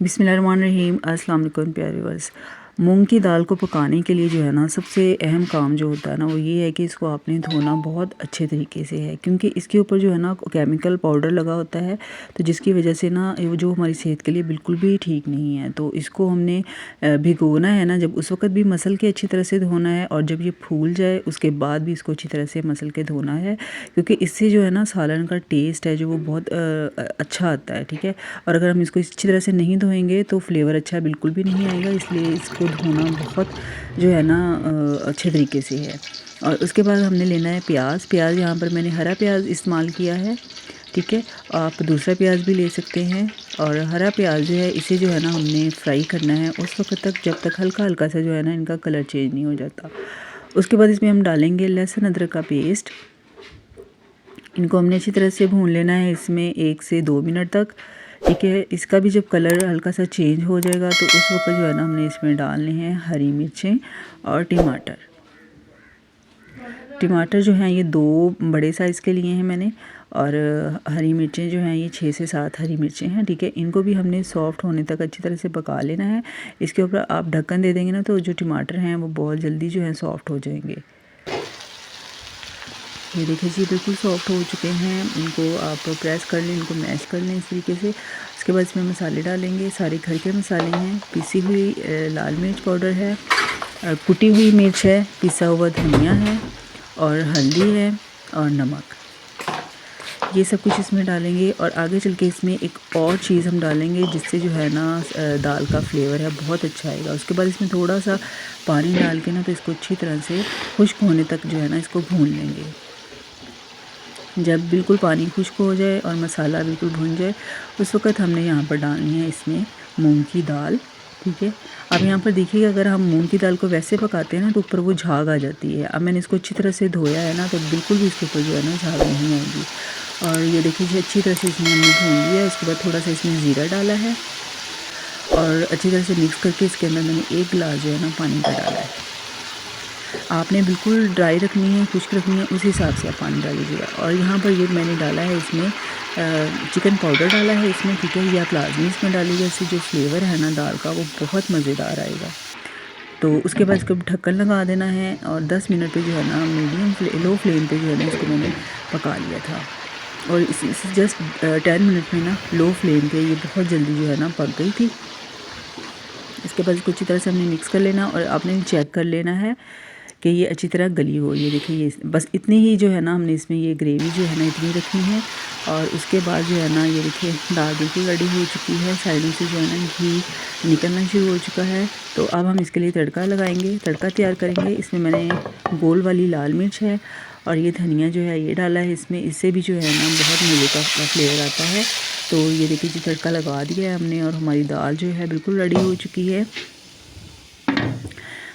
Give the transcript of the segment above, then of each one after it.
बिस्मिल्लाहिर्रहमानिर्रहीम। अस्सलाम वालेकुम प्यारे व्यूअर्स। मूंग की दाल को पकाने के लिए जो है ना, सबसे अहम काम जो होता है ना, वो ये है कि इसको आपने धोना बहुत अच्छे तरीके से है, क्योंकि इसके ऊपर जो है ना केमिकल पाउडर लगा होता है, तो जिसकी वजह से ना वो जो हमारी सेहत के लिए बिल्कुल भी ठीक नहीं है। तो इसको हमने भिगोना है ना, जब उस वक्त भी मसल के अच्छी तरह से धोना है, और जब ये फूल जाए उसके बाद भी इसको अच्छी तरह से मसल के धोना है, क्योंकि इससे जो है ना सालन का टेस्ट है जो वो बहुत अच्छा आता है। ठीक है, और अगर हम इसको अच्छी तरह से नहीं धोएंगे तो फ्लेवर अच्छा बिल्कुल भी नहीं आएगा, इसलिए इसको धोना बहुत जो है ना अच्छे तरीके से है। और उसके बाद हमने लेना है प्याज। यहाँ पर मैंने हरा प्याज इस्तेमाल किया है। ठीक है, आप दूसरा प्याज भी ले सकते हैं। और हरा प्याज जो है इसे जो है ना हमने फ्राई करना है उस वक्त तक जब तक हल्का हल्का सा जो है ना इनका कलर चेंज नहीं हो जाता। उसके बाद इसमें हम डालेंगे लहसुन अदरक का पेस्ट। इनको हमने अच्छी तरह से भून लेना है इसमें 1 से 2 मिनट तक। ठीक है, इसका भी जब कलर हल्का सा चेंज हो जाएगा तो उस वक्त जो है ना हमने इसमें डालने हैं हरी मिर्चें और टमाटर जो हैं ये 2 बड़े साइज़ के लिए हैं मैंने, और हरी मिर्चें जो हैं ये 6 से 7 हरी मिर्चें हैं। ठीक है, इनको भी हमने सॉफ्ट होने तक अच्छी तरह से पका लेना है। इसके ऊपर आप ढक्कन दे देंगे ना तो जो टमाटर हैं वो बहुत जल्दी जो है सॉफ्ट हो जाएंगे। ये देखिए जी, बिल्कुल सॉफ्ट हो चुके हैं। इनको आप प्रेस कर लें, इनको मैश कर लें इस तरीके से। उसके बाद इसमें मसाले डालेंगे, सारे घर के मसाले हैं। पिसी हुई लाल मिर्च पाउडर है, कुटी हुई मिर्च है, पिसा हुआ धनिया है, और हल्दी है, और नमक। ये सब कुछ इसमें डालेंगे। और आगे चल के इसमें एक और चीज़ हम डालेंगे जिससे जो है ना दाल का फ्लेवर है बहुत अच्छा आएगा। उसके बाद इसमें थोड़ा सा पानी डाल के ना तो इसको अच्छी तरह से खुश्क होने तक जो है ना इसको भून लेंगे। जब बिल्कुल पानी खुश्क हो जाए और मसाला बिल्कुल भुन जाए उस वक्त हमने यहाँ पर डालनी है इसमें मूंग की दाल। ठीक है, अब यहाँ पर देखिए, अगर हम मूंग की दाल को वैसे पकाते हैं ना तो ऊपर वो झाग आ जाती है। अब मैंने इसको अच्छी तरह से धोया है ना, तो बिल्कुल भी इसके ऊपर जो है ना झाग नहीं आएगी। और ये देखिए जी, अच्छी तरह से इसमें हमने भून लिया है। उसके बाद थोड़ा सा इसमें ज़ीरा डाला है, और अच्छी तरह से मिक्स करके इसके अंदर मैंने 1 गिलास जो है ना पानी का डाला है। आपने बिल्कुल ड्राई रखनी है, खुश्क रखनी है, उस हिसाब से आप पानी डालीजिएगा। और यहाँ पर ये मैंने डाला है इसमें चिकन पाउडर डाला है इसमें। ठीक है, ये आप लाजमी इसमें डालिएगा, इससे जो फ्लेवर है ना दाल का वो बहुत मज़ेदार आएगा। तो उसके बाद इसको ढक्कन लगा देना है, और 10 मिनट पे जो है ना लो फ्लेम पे जो है ना इसको मैंने पका लिया था। और इस जस्ट 10 मिनट में ना लो फ्लेम पे ये बहुत जल्दी जो है ना पक गई थी। इसके बाद इसको अच्छी तरह से हमने मिक्स कर लेना, और आपने चेक कर लेना है कि ये अच्छी तरह गली हो। ये देखिए, ये बस इतनी ही जो है ना हमने इसमें ये ग्रेवी जो है ना इतनी रखनी है। और उसके बाद जो है ना ये देखिए दाल बिल्कुल रेडी हो चुकी है, साइडों से जो है ना घी निकलना शुरू हो चुका है। तो अब हम इसके लिए तड़का लगाएंगे, तड़का तैयार करेंगे। इसमें मैंने गोल वाली लाल मिर्च है, और ये धनिया जो है ये डाला है इसमें, इससे भी जो है ना बहुत मज़े का फ्लेवर आता है। तो ये देखिए जी, तड़का लगा दिया है हमने, और हमारी दाल जो है बिल्कुल रेडी हो चुकी है।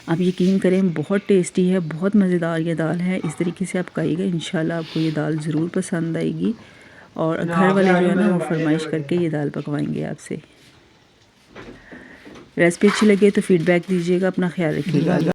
आप यकीन करें, बहुत टेस्टी है, बहुत मज़ेदार ये दाल है। इस तरीके से आप खाइएगा, इंशाल्लाह आपको ये दाल ज़रूर पसंद आएगी। और घर वाले जो है ना वो फरमाइश करके ये दाल पकवाएंगे आपसे। रेसिपी अच्छी लगे तो फीडबैक दीजिएगा। अपना ख्याल रखिएगा।